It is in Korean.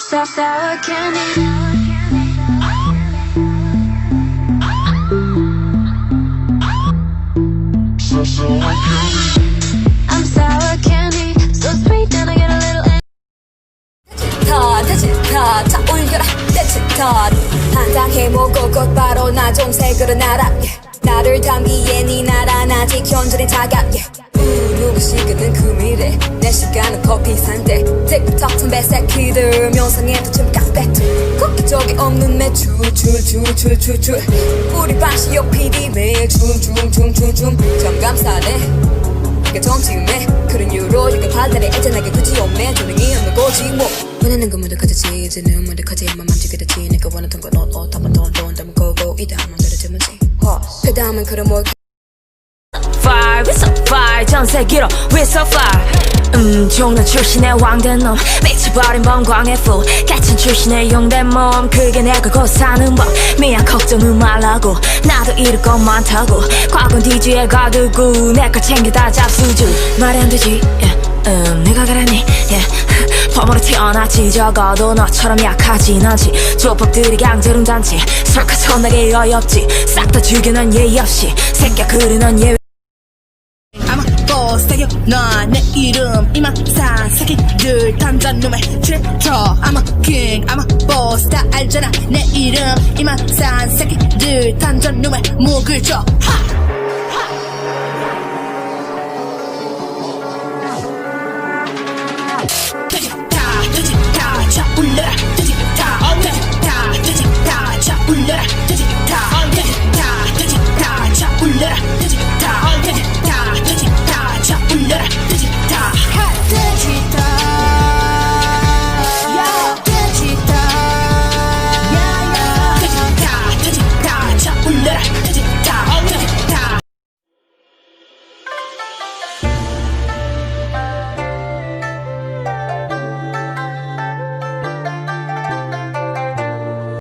sour candy. I'm sour candy, so sweet and I get a little. 다 올려라 대체 다 한장해 먹고 곧바로 나 좀 새그러 날아 나를 담기에 네 나란 아직 현존에 다가 누구 시그는 그 미래 내 시간은 커피 산대 틱톡 선배 새끼들 명상에도 좀 깍배트 국기적이 없는 매출 출 우리 반시 옆 PD 매일 춤 정감사네 이게 정치음에 그런 이유로 이거 발달에 애잔하게 굳이 없네 조용히 없는 거지 뭐 원하는 건 무득하지 이제는 무득하지만 맘지게 됐지 내가 원하던 건 옷 한번 더 온다면 고고 이 다음은 내려주면지 그 다음은 그럼 뭐 Fire, we're so fire 전 세계로 we're so fire 종로 출신의 왕된 놈 미쳐버린 번광의 fool 같은 출신의 용된 몸 그게 내가 곧 사는 법 미안 걱정은 말라고 나도 잃을 것 많다고 과거는 뒤지에 가두고 내 걸 챙겨 다 잡수주 말이 안 되지 내가 그랬니 범으로 태어났지 적어도 너처럼 약하진 않지 조폭들이 강제로 잔치 설카 손나게 어이없지 싹 다 죽여 넌 예의 없이 새끼야 그래 넌 예외 아마 보세요 넌내 이름 이만산 새끼들 던전 놈의 트랩터 아마 킹 아마 보스 다 알잖아 내 이름 이만산 새끼들 던전 놈의 목을 줘 하!